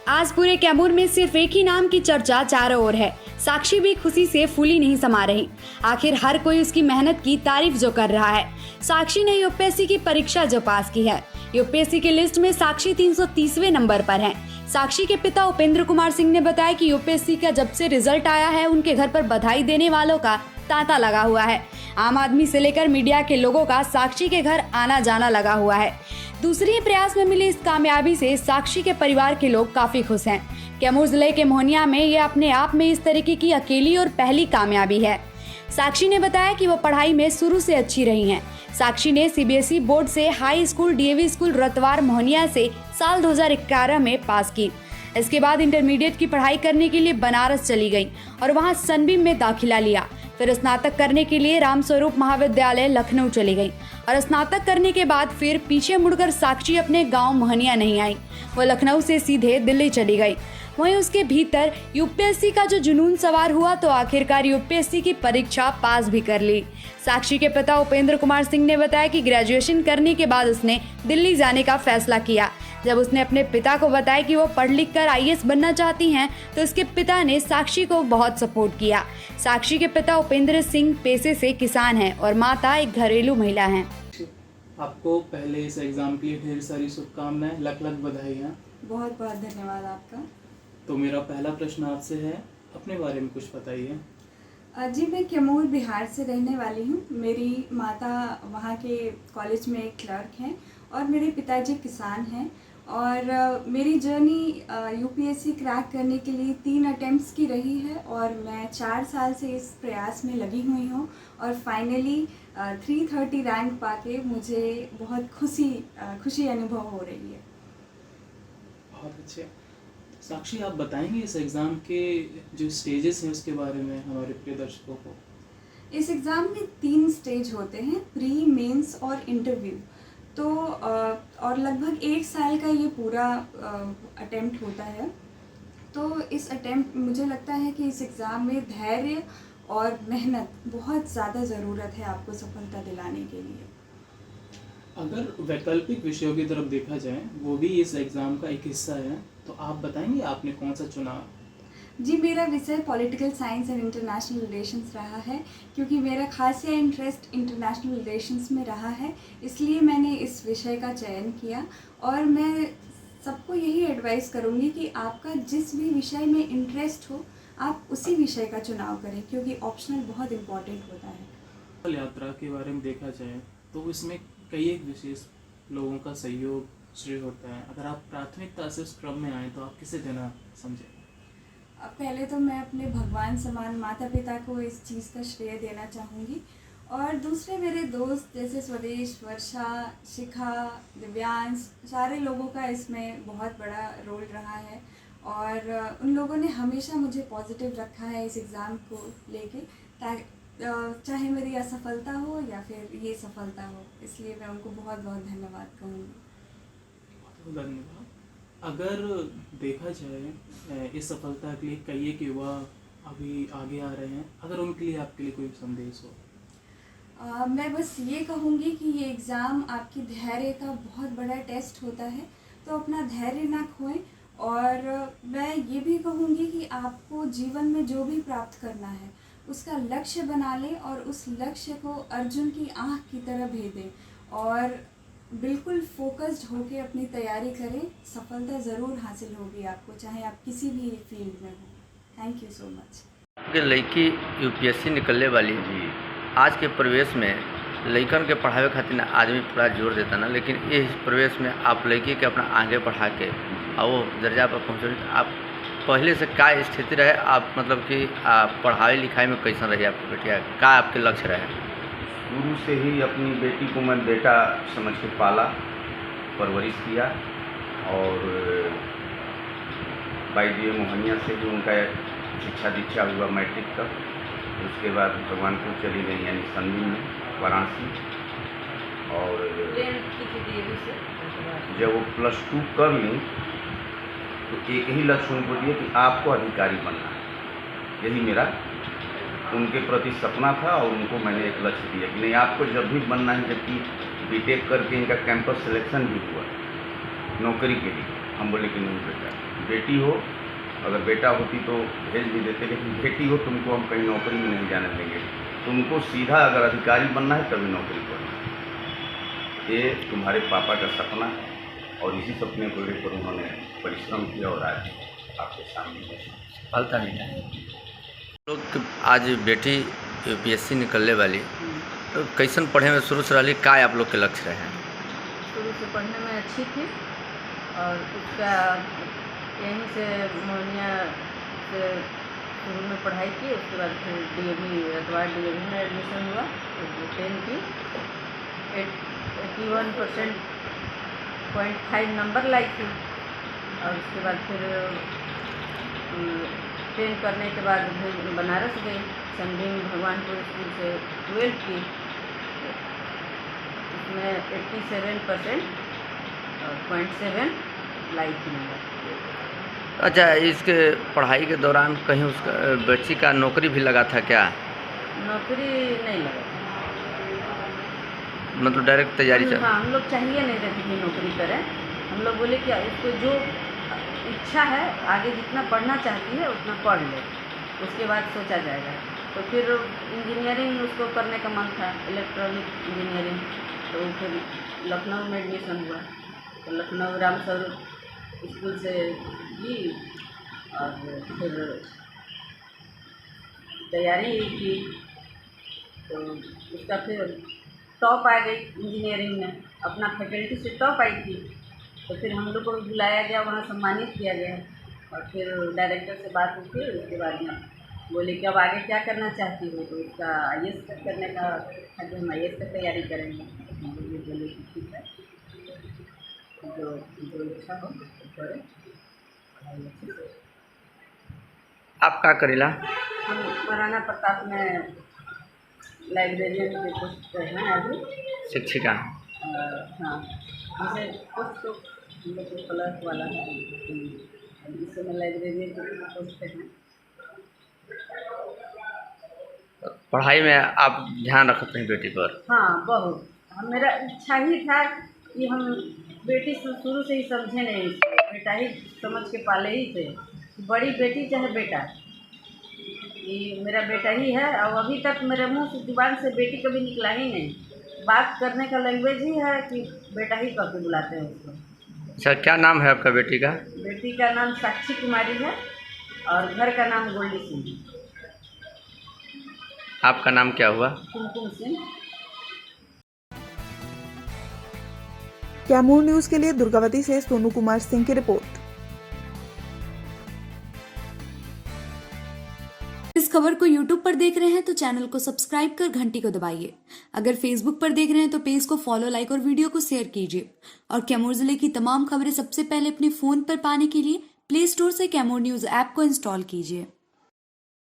आज पूरे कैमूर में सिर्फ एक ही नाम की चर्चा चारों ओर है। साक्षी भी खुशी से फूली नहीं समा रही। आखिर हर कोई उसकी मेहनत की तारीफ जो कर रहा है। साक्षी ने यूपीएससी की परीक्षा जो पास की है। यूपीएससी की लिस्ट में साक्षी 330वें नंबर पर है। साक्षी के पिता उपेंद्र कुमार सिंह ने बताया कि यूपीएससी का जब से रिजल्ट आया है, उनके घर पर बधाई देने वालों का तांता लगा हुआ है। आम आदमी से लेकर मीडिया के लोगों का साक्षी के घर आना जाना लगा हुआ है। दूसरी प्रयास में मिली इस कामयाबी से साक्षी के परिवार के लोग काफी खुश हैं। कैमूर जिले के मोहनिया में ये अपने आप में इस तरीके की अकेली और पहली कामयाबी है। साक्षी ने बताया कि वो पढ़ाई में शुरू से अच्छी रही हैं। साक्षी ने सीबीएसई बोर्ड से high school DAV school Ratwar Mohania से साल 2011 में पास की। इसके बाद इंटरमीडिएट की पढ़ाई करने के लिए बनारस चली गई और वहां सनबीम में दाखिला लिया। फिर स्नातक करने के लिए रामस्वरूप महाविद्यालय लखनऊ चली गई और स्नातक करने के बाद फिर पीछे मुड़कर साक्षी अपने गांव मोहनिया नहीं आई। वो लखनऊ से सीधे दिल्ली चली गई। वहीं उसके भीतर यूपीएससी का जो जुनून सवार हुआ तो आखिरकार यूपीएससी की परीक्षा पास भी कर ली। साक्षी के पिता उपेंद्र कुमार सिंह ने बताया कि ग्रेजुएशन करने के बाद उसने दिल्ली जाने का फैसला किया। जब उसने अपने पिता को बताया कि वो पढ़ लिख कर आईएएस बनना चाहती हैं, तो उसके पिता ने साक्षी को बहुत सपोर्ट किया। साक्षी के पिता उपेंद्र सिंह पेशे से किसान हैं और माता एक घरेलू महिला हैं। आपको पहले इस एग्ज़ाम के लिए ढेर सारी शुभकामनाएं, लख लख बधाइयाँ। बहुत बहुत धन्यवाद आपका। तो मेरा पहला प्रश्न आपसे है, अपने बारे में कुछ बताइए। जी, मैं कैमूर बिहार से रहने वाली हूँ। मेरी माता वहाँ के कॉलेज में एक क्लर्क हैं और मेरे पिताजी किसान हैं। और मेरी जर्नी यूपीएससी क्रैक करने के लिए 3 अटेम्प्ट्स की रही है और मैं 4 साल से इस प्रयास में लगी हुई हूँ और फाइनली 330 रैंक पाके मुझे बहुत खुशी अनुभव हो रही है। बहुत अच्छे। साक्षी, आप बताएंगे इस एग्ज़ाम के जो स्टेजेस हैं उसके बारे में हमारे प्रिय दर्शकों को? इस एग्ज़ाम में 3 स्टेज होते हैं, प्री, मेंस और इंटरव्यू। तो और लगभग 1 साल का ये पूरा अटेम्प्ट होता है। तो इस अटेम्प्ट मुझे लगता है कि इस एग्ज़ाम में धैर्य और मेहनत बहुत ज़्यादा ज़रूरत है आपको सफलता दिलाने के लिए। अगर वैकल्पिक विषयों की तरफ देखा जाए, वो भी इस एग्ज़ाम का एक हिस्सा है, तो आप बताएंगे आपने कौन सा चुना? जी, मेरा विषय political science and international relations रहा है, क्योंकि मेरा खासा इंटरेस्ट इंटरनेशनल रिलेशंस में रहा है, इसलिए मैंने इस विषय का चयन किया। और मैं सबको यही एडवाइस करूँगी कि आपका जिस भी विषय में इंटरेस्ट हो, आप उसी विषय का चुनाव करें, क्योंकि ऑप्शनल बहुत इम्पॉर्टेंट होता है। यात्रा के बारे में देखा जाए तो इसमें कई एक विशेष लोगों का सहयोग श्रेय होता है। अगर आप प्राथमिकता से उस क्रम में आए तो आप किसे देना समझें? पहले तो मैं अपने भगवान समान माता पिता को इस चीज़ का श्रेय देना चाहूँगी और दूसरे मेरे दोस्त जैसे स्वदेश, वर्षा, शिखा, दिव्यांश, सारे लोगों का इसमें बहुत बड़ा रोल रहा है और उन लोगों ने हमेशा मुझे पॉजिटिव रखा है इस एग्ज़ाम को लेके, चाहे मेरी असफलता हो या फिर ये सफलता हो, इसलिए मैं उनको बहुत बहुत धन्यवाद कहूँगी। बहुत धन्यवाद। अगर देखा जाए इस सफलता के लिए कई एक युवा अभी आगे आ रहे हैं, अगर उनके लिए आपके लिए कोई संदेश हो? मैं बस ये कहूँगी कि ये एग्ज़ाम आपकी धैर्य का बहुत बड़ा टेस्ट होता है, तो अपना धैर्य ना खोएं। और मैं ये भी कहूँगी कि आपको जीवन में जो भी प्राप्त करना है उसका लक्ष्य बना लें और उस लक्ष्य को अर्जुन की आँख की तरह भेदें और बिल्कुल फोकस्ड होकर अपनी तैयारी करें। सफलता ज़रूर हासिल होगी आपको, चाहे आप किसी भी फील्ड में हो। Thank you so much. कि लड़की यूपीएससी निकलने वाली जी, आज के परिवेश में लड़कन के पढ़ावे खातिर आदमी पूरा जोर देता ना, लेकिन इस परिवेश में आप लड़की के अपना आगे बढ़ा के और वो दर्जा पर पहुँचे, आप पहले से क्या स्थिति रहे, आप मतलब कि पढ़ाई लिखाई में कैसा रही आपकी बेटिया, क्या आपके लक्ष्य रहे? शुरू से ही अपनी बेटी को मैं बेटा समझ के पाला, परवरिश किया और बाईडीए मोहनिया से जो उनका शिक्षा दीक्षा हुआ मैट्रिक तक, उसके बाद भगवानपुर चली गई यानी सनबीम में वाराणसी। और जब वो +2 कर ली तो एक ही लक्ष्य उनको दिया कि आपको अधिकारी बनना है, यही मेरा उनके प्रति सपना था और उनको मैंने एक लक्ष्य दिया कि नहीं आपको जब भी बनना है। जबकि बीटेक करके इनका कैंपस सिलेक्शन भी हुआ नौकरी के लिए, हम बोले कि नहीं बेटा बेटी हो, अगर बेटा होती तो भेज भी देते, लेकिन बेटी हो तुमको हम कहीं नौकरी में नहीं जाने देंगे। तुमको सीधा अगर अधिकारी बनना है तभी नौकरी करना है। ये तुम्हारे पापा का सपना है और इसी सपने को लेकर उन्होंने परिश्रम किया और आज आपके सामने है। सफलता मिला लोग आज बेटी यूपीएससी निकलने वाली, तो कैसन पढ़े में शुरू से रही, का आप लोग के लक्ष्य रहे? शुरू से पढ़ने में अच्छी थी और उसका यहीं से मोहनिया से शुरू में पढ़ाई की। उसके बाद फिर डीएवी रतवाड़ डीएवी में एडमिशन हुआ, 10 की 81.5 नंबर लाई थी। और उसके बाद फिर 10 करने के बाद फिर बनारस गई, संडीम भगवानपुर स्कूल से 12 की, उसमें 87.7 लाई थी नंबर। अच्छा, इसके पढ़ाई के दौरान कहीं उसका बच्ची का नौकरी भी लगा था क्या? नौकरी नहीं लगा, मतलब डायरेक्ट तैयारी चल? हाँ, हम लोग चाहिए नहीं रहती कि नौकरी करें। हम लोग बोले कि इसको जो इच्छा है, आगे जितना पढ़ना चाहती है उतना पढ़ ले, उसके बाद सोचा जाएगा। तो फिर इंजीनियरिंग उसको करने का मन था, इलेक्ट्रॉनिक इंजीनियरिंग, तो फिर लखनऊ में एडमिशन हुआ। तो लखनऊ रामस्वरूप स्कूल से की और फिर तैयारी की, तो उसका फिर टॉप आ गई इंजीनियरिंग में, अपना फैकल्टी से टॉप आई थी। तो फिर हम लोग को बुलाया गया, वहाँ सम्मानित किया गया और फिर डायरेक्टर से बात हुई। फिर उसके बाद में बोले कि अब आगे क्या करना चाहती हो, तो उसका IAS करने का, हम IAS की तैयारी करेंगे। हम लोग ये बोले कि ठीक है, जो इच्छा हो तो करें। आप क्या करेला? हम महाराणा प्रताप में लाइब्रेरियन के पोस्ट पे हैं अभी, शिक्षिका। हाँ, जैसे पोस्ट तो हम लोग को क्लर्क वाला है, इस समय लाइब्रेरियन के पोस्ट पे हैं। पढ़ाई में आप ध्यान रखते हैं बेटी पर? हाँ, बहुत। मेरा इच्छा ही था कि हम बेटी से शुरू से ही समझे नहीं, इसको बेटा ही समझ के पाले ही थे। बड़ी बेटी चाहे बेटा, ये मेरा बेटा ही है। और अभी तक मेरे मुंह से, जुबान से बेटी कभी निकला ही नहीं। बात करने का लैंग्वेज ही है कि बेटा ही कह के बुलाते हैं उसको। अच्छा, क्या नाम है आपका बेटी का? बेटी का नाम साक्षी कुमारी है और घर का नाम गोल्डी सिंह है। आपका नाम क्या हुआ? कुमकुम सिंह। कैमूर न्यूज़ के लिए दुर्गावती से सोनू कुमार सिंह की रिपोर्ट। इस खबर को YouTube पर देख रहे हैं तो चैनल को सब्सक्राइब कर घंटी को दबाइए। अगर Facebook पर देख रहे हैं तो पेज को फॉलो, लाइक और वीडियो को शेयर कीजिए। और कैमूर जिले की तमाम खबरें सबसे पहले अपने फोन पर पाने के लिए प्ले स्टोर से कैमूर न्यूज़ ऐप को इंस्टॉल कीजिए।